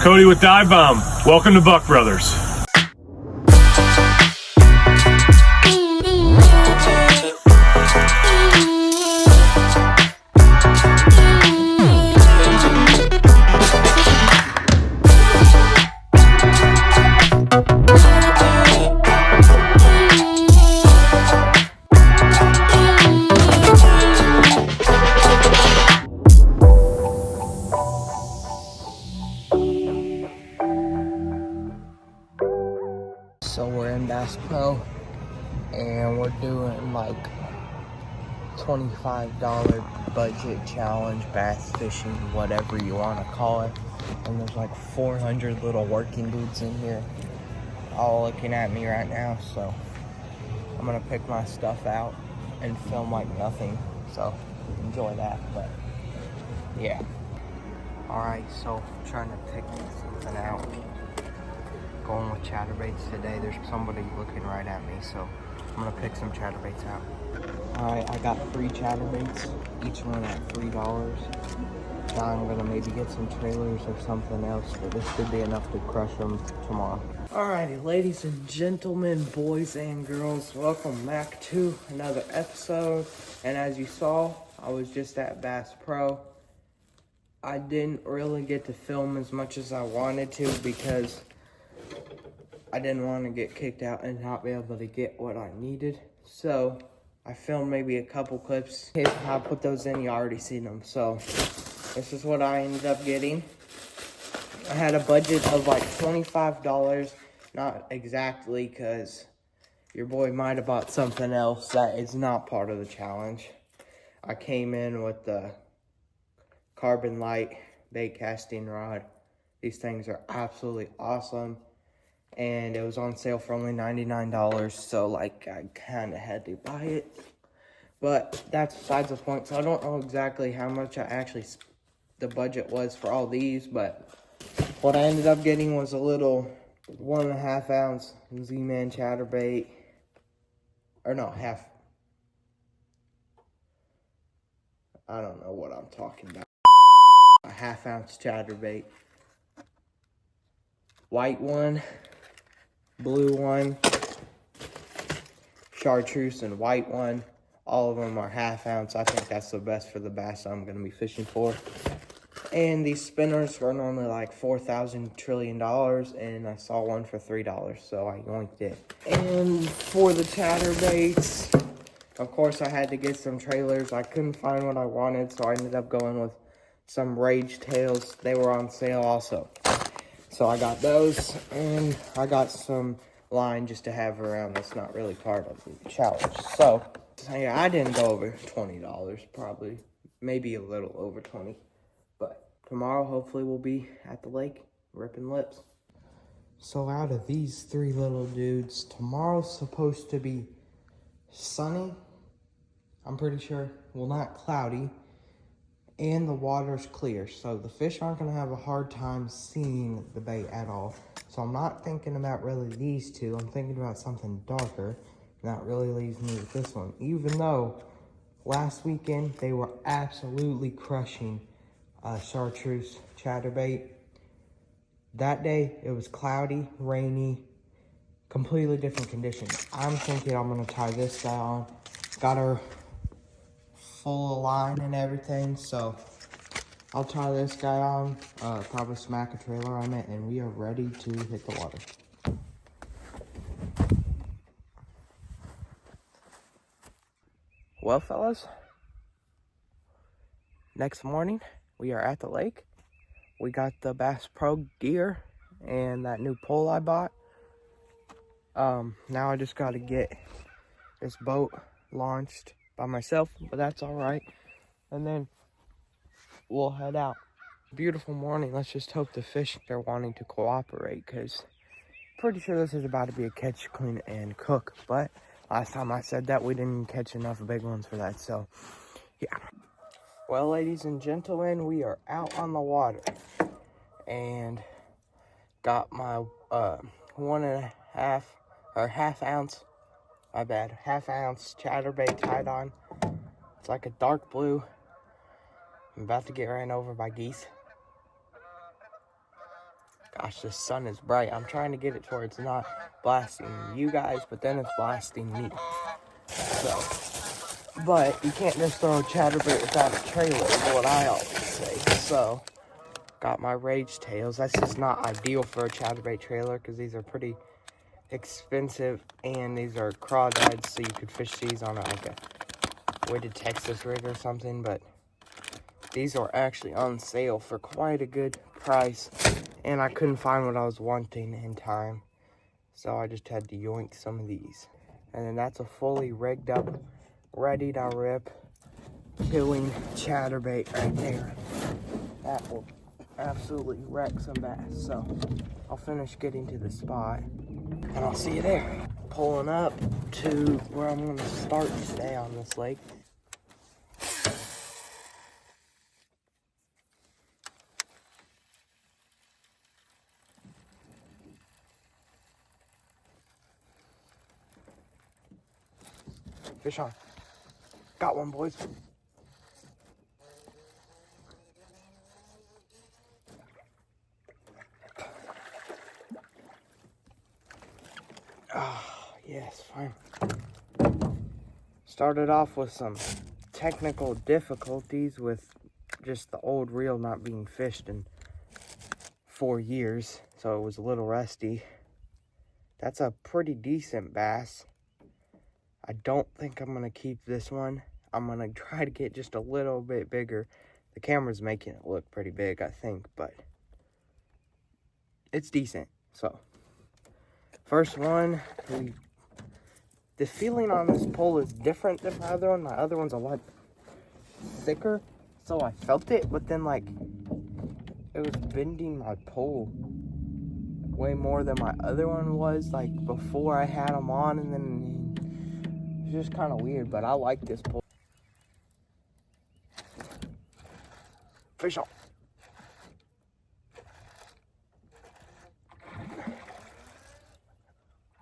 Cody with Dive Bomb. Welcome to Buck Brothers. So we're in Bass Pro and we're doing like $25 budget challenge, bass fishing, whatever you want to call it. And there's like 400 little working dudes in here all looking at me right now. So I'm gonna pick my stuff out and film like nothing. So enjoy that, but yeah. Alright, so I'm trying to pick something out. Going with chatterbaits today. There's somebody looking right at me, so I'm gonna pick some chatterbaits out. Alright, I got 3 chatterbaits, each one at $3. Now I'm gonna maybe get some trailers or something else, but this should be enough to crush them tomorrow. Alrighty, ladies and gentlemen, boys and girls, welcome back to another episode. And as you saw, I was just at Bass Pro. I didn't really get to film as much as I wanted to because I didn't want to get kicked out and not be able to get what I needed. So I filmed maybe a couple clips. If I put those in, you already seen them. So this is what I ended up getting. I had a budget of like $25. Not exactly, because your boy might have bought something else that is not part of the challenge. I came in with the Carbon Light bait casting rod. These things are absolutely awesome. And it was on sale for only $99, so like I kind of had to buy it. But that's besides the point. So I don't know exactly how much the budget was for all these, but what I ended up getting was a little 1.5 ounce Z-Man chatterbait. Or no, half. I don't know what I'm talking about. A 1/2 ounce chatterbait. White one. Blue one, chartreuse, and white one. All of them are 1/2 ounce. I think that's the best for the bass I'm going to be fishing for. And these spinners are normally like $4,000 trillion, and I saw one for $3, so I yoinked it. And for the chatterbaits, of course I had to get some trailers. I couldn't find what I wanted, so I ended up going with some Rage Tails. They were on sale also. So I got those, and I got some line just to have around. That's not really part of the challenge. So yeah, I didn't go over $20, probably. Maybe a little over 20. But tomorrow, hopefully, we'll be at the lake, ripping lips. So out of these 3 little dudes, tomorrow's supposed to be sunny. I'm pretty sure. Well, not cloudy. And the water's clear, so the fish aren't going to have a hard time seeing the bait at all. So I'm not thinking about really these 2. I'm thinking about something darker. And that really leaves me with this one. Even though last weekend they were absolutely crushing chartreuse chatterbait. That day it was cloudy, rainy, completely different conditions. I'm thinking I'm going to tie this guy on. Got her full of line and everything, so I'll tie this guy on, probably smack a trailer on it, and we are ready to hit the water. Well, fellas, next morning we are at the lake. We got the Bass Pro gear and that new pole I bought. Now I just got to get this boat launched by myself, but that's all right. And then we'll head out. Beautiful morning. Let's just hope the fish are wanting to cooperate, because pretty sure this is about to be a catch, clean, and cook. But last time I said that, we didn't catch enough big ones for that, so yeah. Well, ladies and gentlemen, we are out on the water and got my 1.5 or 1/2 ounce, my bad, 1/2 ounce chatterbait tied on. It's like a dark blue. I'm about to get ran over by geese. Gosh, the sun is bright. I'm trying to get it to where it's not blasting you guys, but then it's blasting me. So, but you can't just throw a chatterbait without a trailer, is what I always say. So, got my rage tails. That's just not ideal for a chatterbait trailer because these are pretty expensive, and these are crawdads, so you could fish these on like a weighted Texas rig or something, but these are actually on sale for quite a good price, and I couldn't find what I was wanting in time, so I just had to yoink some of these. And then that's a fully rigged up, ready to rip, killing chatterbait right there. That will absolutely wreck some bass. So I'll finish getting to the spot, and I'll see you there. Pulling up to where I'm gonna start today on this lake. Fish on. Got one, boys. Oh, yes, fine. Started off with some technical difficulties with just the old reel not being fished in 4 years, so it was a little rusty. That's a pretty decent bass. I don't think I'm going to keep this one. I'm going to try to get just a little bit bigger. The camera's making it look pretty big, I think, but it's decent. So, first one, the feeling on this pole is different than my other one. My other one's a lot thicker, so I felt it, but then, like, it was bending my pole way more than my other one was, like, before I had them on, and then it's just kind of weird, but I like this pole. Fish on.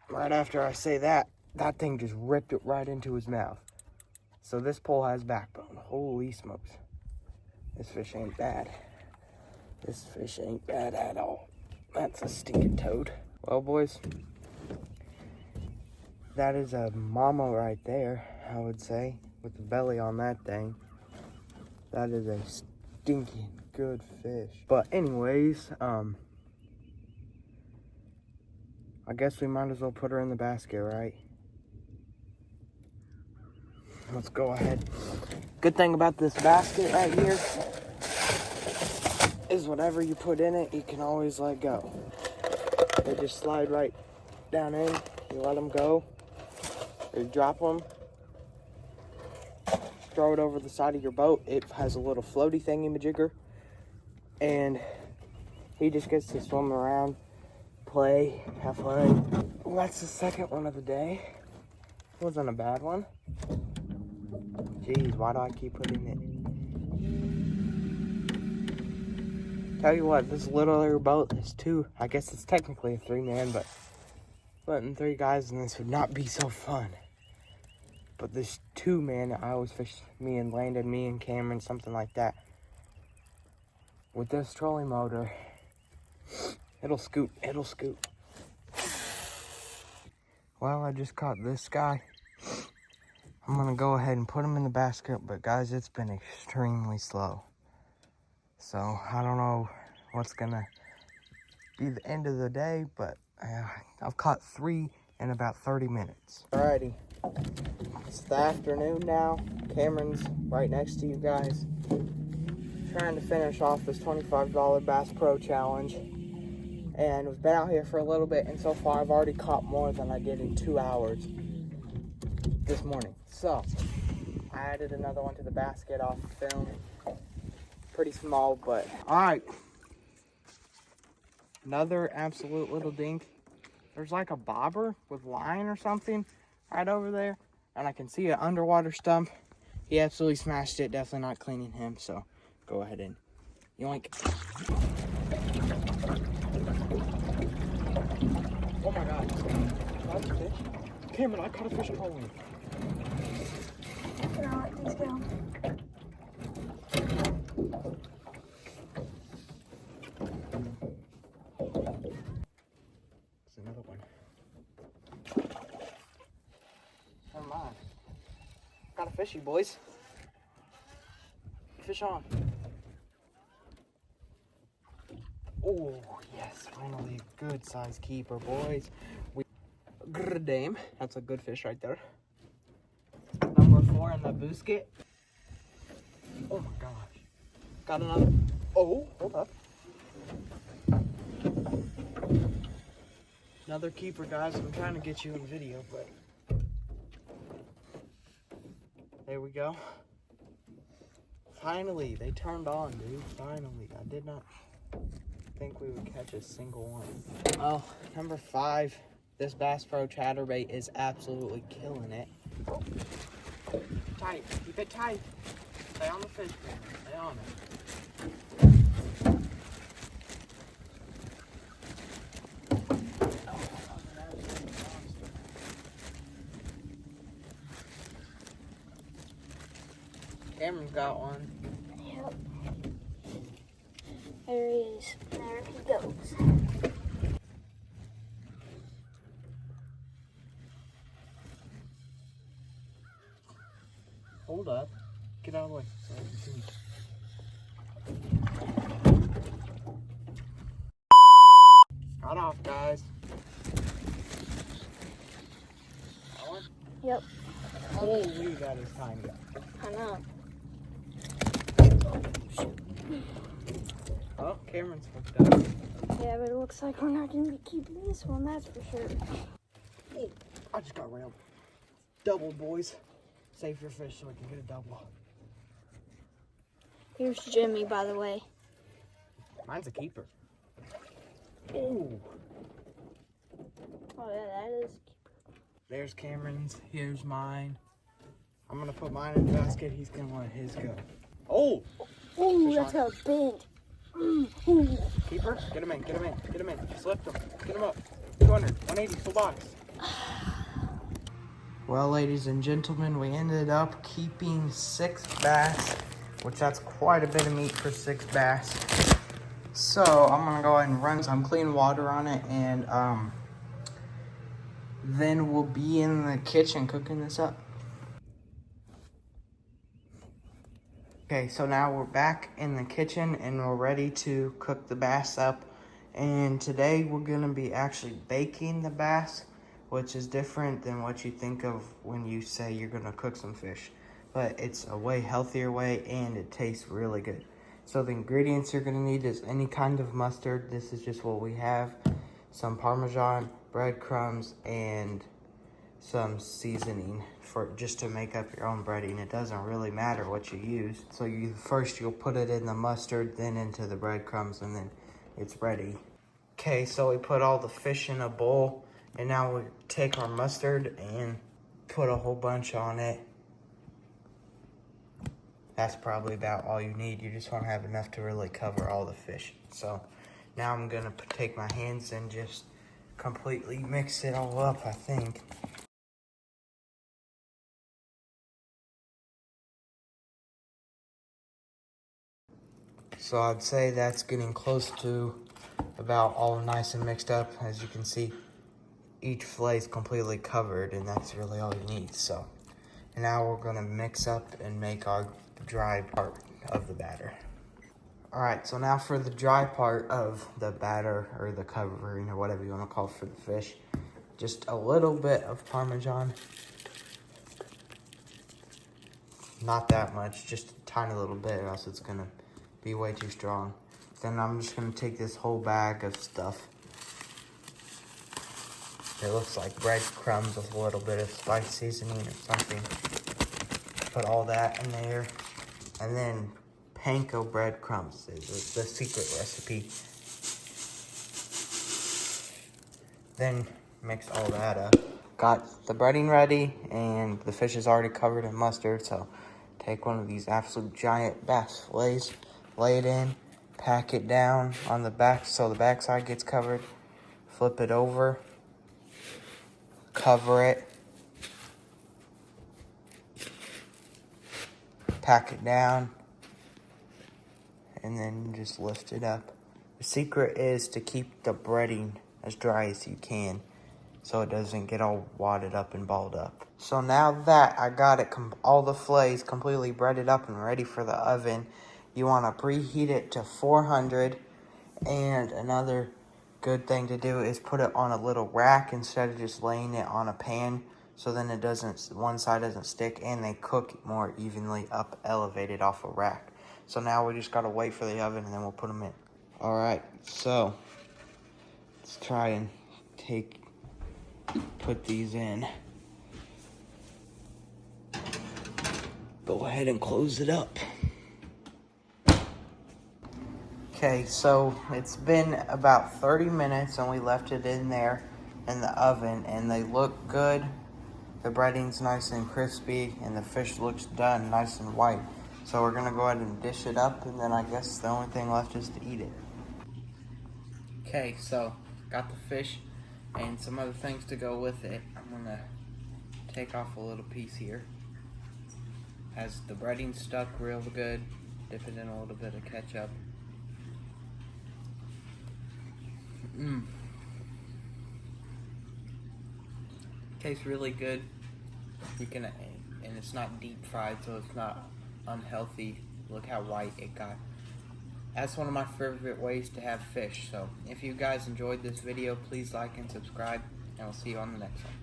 Right after I say that, that thing just ripped it right into his mouth. So this pole has backbone. Holy smokes. This fish ain't bad. This fish ain't bad at all. That's a stinking toad. Well, boys, that is a mama right there, I would say, with the belly on that thing. That is a stinking good fish. But anyways, I guess we might as well put her in the basket, right? Let's go ahead. Good thing about this basket right here is whatever you put in it, you can always let go. They just slide right down in. You let them go, or you drop them, throw it over the side of your boat. It has a little floaty thingy-majigger, and he just gets to swim around, play, have fun. Well, that's the second one of the day. Wasn't a bad one. Jeez, why do I keep putting it? Tell you what, this little boat is I guess it's technically a 3-man, but putting 3 guys in this would not be so fun. But this 2-man, I always fish me and Landon, me and Cameron, something like that. With this trolling motor, it'll scoot. Well, I just caught this guy. I'm gonna go ahead and put him in the basket, but guys, it's been extremely slow. So I don't know what's gonna be the end of the day, but I've caught 3 in about 30 minutes. Alrighty, it's the afternoon now. Cameron's right next to you guys, trying to finish off this $25 Bass Pro Challenge. And we've been out here for a little bit, and so far I've already caught more than I did in 2 hours this morning. So I added another one to the basket off film. Pretty small, but all right. Another absolute little dink. There's like a bobber with line or something right over there, and I can see an underwater stump. He absolutely smashed it. Definitely not cleaning him, so go ahead and yoink. Oh my god. Caught a fish? Cameron, I caught a fish trolling. Alright, let's go. fishy, boys. Fish on. Oh, yes, finally a good size keeper, boys. Grr, dame. That's a good fish right there. Number 4 in the busket. Oh my gosh. Got another. Oh, hold up. Another keeper, guys. I'm trying to get you in video, but there we go. Finally, they turned on, dude. Finally. I did not think we would catch a single one. Oh, number 5. This Bass Pro chatterbait is absolutely killing it. Tight. Keep it tight. Stay on the fish. Stay on it. Cameron's got one. Yep. There he is. There he goes. Hold up. Get out of the way. So I can see. Got off, guys. That one? Yep. Holy, that is tiny. I know. Oh, Cameron's hooked up. Yeah, but it looks like we're not going to be keeping this one, that's for sure. Oh, I just got railed. Double, boys. Save your fish so we can get a double. Here's Jimmy, by the way. Mine's a keeper. Ooh. Oh, yeah, that is a keeper. There's Cameron's. Here's mine. I'm going to put mine in the basket. He's going to let his go. Oh! Ooh, Fish that's on. a bend. Ooh. Keeper, get him in, get him in, get him in. Slipped him, get him up. 200, 180, full box. Well, ladies and gentlemen, we ended up keeping 6 bass, which that's quite a bit of meat for 6 bass. So I'm gonna go ahead and run some clean water on it, and then we'll be in the kitchen cooking this up. Okay, so now we're back in the kitchen and we're ready to cook the bass up. And today we're gonna be actually baking the bass, which is different than what you think of when you say you're gonna cook some fish. But it's a way healthier way and it tastes really good. So the ingredients you're gonna need is any kind of mustard. This is just what we have. Some Parmesan, breadcrumbs, and some seasoning for just to make up your own breading. It doesn't really matter what you use. So you'll put it in the mustard, then into the breadcrumbs, and then it's ready. Okay, so we put all the fish in a bowl, and now we take our mustard and put a whole bunch on it. That's probably about all you need. You just want to have enough to really cover all the fish. So now I'm gonna take my hands and just completely mix it all up, I think. So I'd say that's getting close to about all nice and mixed up. As you can see, each fillet is completely covered, and that's really all you need. So, and now we're gonna mix up and make our dry part of the batter. All right, so now for the dry part of the batter, or the covering, or whatever you wanna call it for the fish, just a little bit of Parmesan. Not that much, just a tiny little bit, or else it's gonna be way too strong. Then I'm just gonna take this whole bag of stuff. It looks like breadcrumbs with a little bit of spice seasoning or something. Put all that in there. And then panko breadcrumbs is the secret recipe. Then mix all that up. Got the breading ready, and the fish is already covered in mustard, so take one of these absolute giant bass fillets, lay it in, pack it down on the back so the backside gets covered, flip it over, cover it, pack it down, and then just lift it up. The secret is to keep the breading as dry as you can. so it doesn't get all wadded up and balled up. So now that I got it, all the fillets completely breaded up and ready for the oven, you want to preheat it to 400. And another good thing to do is put it on a little rack instead of just laying it on a pan, so then it doesn't, one side doesn't stick, and they cook more evenly up elevated off a rack. So now we just gotta wait for the oven and then we'll put them in. All right, so let's try and put these in. Go ahead and close it up. Okay, so it's been about 30 minutes and we left it in there in the oven, and they look good. The breading's nice and crispy and the fish looks done nice and white. So we're gonna go ahead and dish it up, and then I guess the only thing left is to eat it. Okay, so got the fish and some other things to go with it. I'm gonna take off a little piece here. Has the breading stuck real good. Dip it in a little bit of ketchup. Tastes really good. You can, and it's not deep fried, so it's not unhealthy. Look how white it got. That's one of my favorite ways to have fish. So if you guys enjoyed this video, please like and subscribe, and we'll see you on the next one.